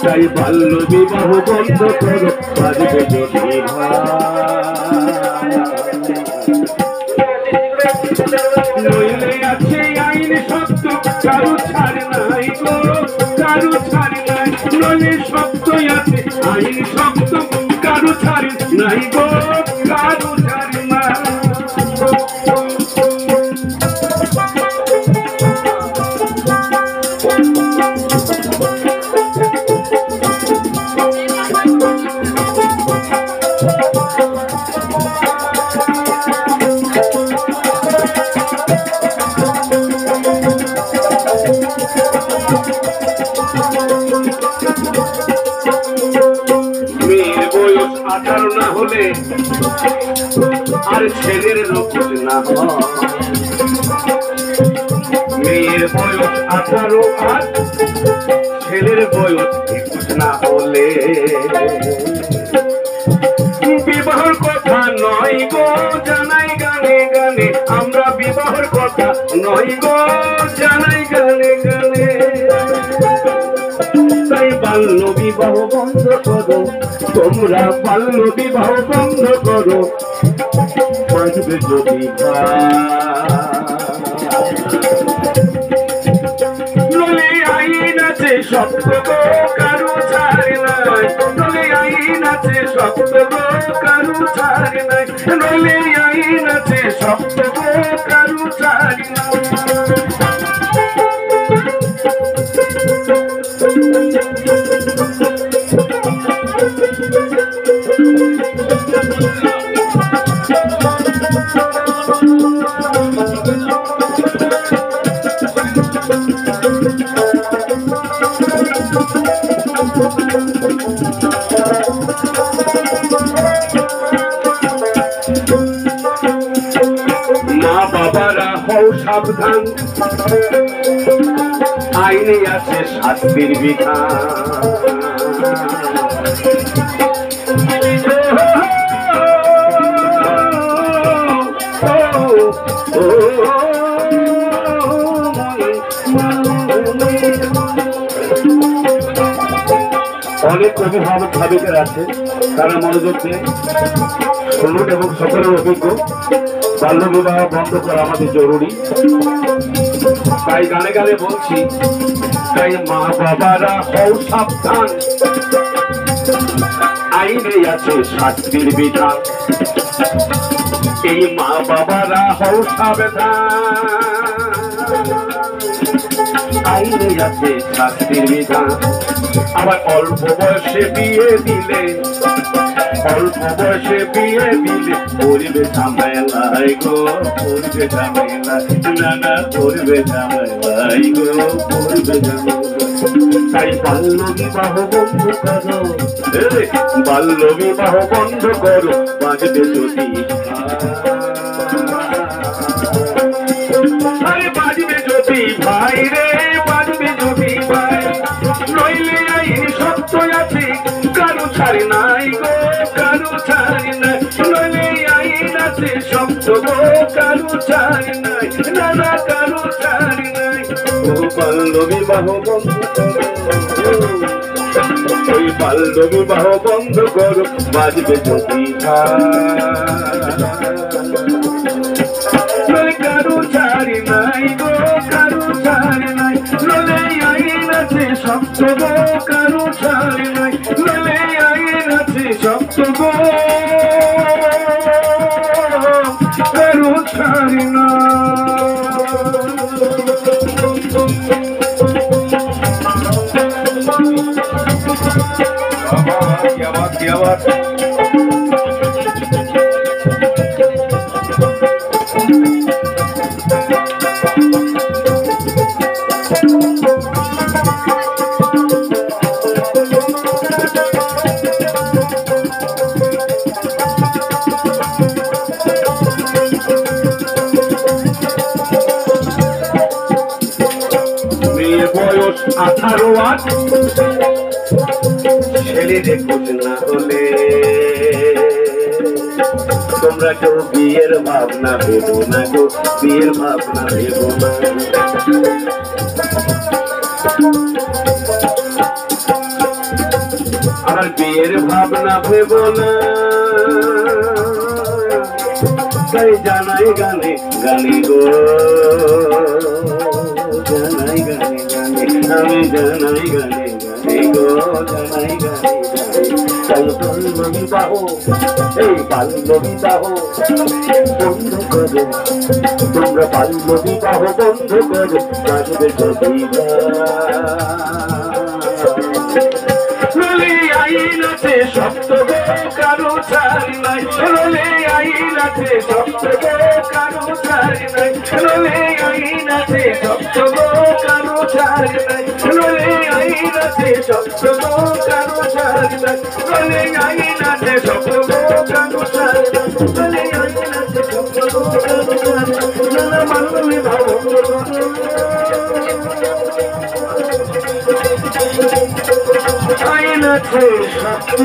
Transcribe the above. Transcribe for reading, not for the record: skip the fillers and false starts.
তাই বাল্য বিবাহ বন্ধ করো বাজবে যদি নইলে আছে আইন শব্দ কারো ছাড় নাই গো, কারো ছাড় নাই। নইলে শব্দ আছে আইন শব্দ কারো ছাড় নাই গো, কারো ছাড় নাই। মেয়ের বয়স 18 না হলে আর ছেলের নকল না হয়। মেয়ের বয়স 18 আর ছেলের বয়স 21 না হলে বিবাহের কথা নয় গো জানাই গানে গানে, আমরা বিবাহের কথা নয় গো জানাই গানে গানে। তাই বাল্য বিবাহ বন্ধ করো, তোমরা বাল্য বিবাহ বন্ধ করো বাজবে যদি নলে আইন আছে শব্দ গো কারো ছাড় নাই, নলে আইন আছে শব্দ গো কারো ছাড় নাই, নলে আইন আছে শব্দ গো কারো ছাড় নাই। মা বাবারা হও সাবধান, আইনে আছে শাস্তির বিধান। অনেক অভিভাবক ভাবিকের আছে, তারা মনোযোগ দিয়ে শুনুন এবং সকলের অভিজ্ঞ। বাল্য বিবাহ বন্ধ করা আমাদের জরুরি, তাই গানে গানে বলছি। তাই মা বাবারা হও সাবধান, আইনে আছে শাস্তির বিধান। এই মা বাবারা হও সাবধান, আইনে আছে শাস্তির বিধান। আবার অল্প বয়সে বিয়ে দিলে, অল্প বয়সে বিয়ে দিলে করবে ঝামেলাই গো, করবে ঝামেলা, না না করবে ঝামেলাই গো, করবে ঝামেলা। তাই বাল্য বিবাহ বন্ধ করো, বাল্য বিবাহ বন্ধ করো বাজবে যদি আরে বাজবে যদি ভাই রে, বাজবে যদি ভাই। নইলে আইন শব্দ আছে কারো ছাড় নাই গো, কারো ছাড় নাই। নইলে আইন আছে শব্দ গো কারো ছাড় নাই, না না কারো ছাড় নাই। ও বাল্য বিবাহ বন্ধ করো, ওই বাল্য বিবাহ বন্ধ করো বাজবে যদি কারো ছাড় নাই গো, কারো ছাড় নাই। নলে আইন আছে শব্দ গো কারো ছাড় নাই, নলে আইন আছে শব্দ গো কারো ছাড় নাই। क्या बात है। বয়স 18 ছেলে দেখুন না হলে তোমরা কেউ বিয়ের ভাবনা ভেবো না গো, বিয়ের ভাবনা ভেবো না। আমার বিয়ের ভাবনা ভেব না, তাই জানাই গানে গানে গো, জানাই গানে গানে, আমি জানাই গানে গানে গো, জানাই গানে গানে। বাল্য বিবাহ, এই বাল্য বিবাহ বন্ধ করো তোমরা, বাল্য বিবাহ বন্ধ করো, বাঁচবে আইন আছে শব্দ কারো ছাড়ি নাই, আইন আছে শব্দ কারো ছাড়ি নাই, আইন আছে শব্দ কারো ছাড়ি নাই, আইন আছে শব্দ কারো ছাড়ি নাই, আইন আছে শব্দ কারো ছাড়ি নাই, আইন আছে শব্দ কারো ছাড়ি নাই, বাল্য বিবাহ আইন আছে শব্দ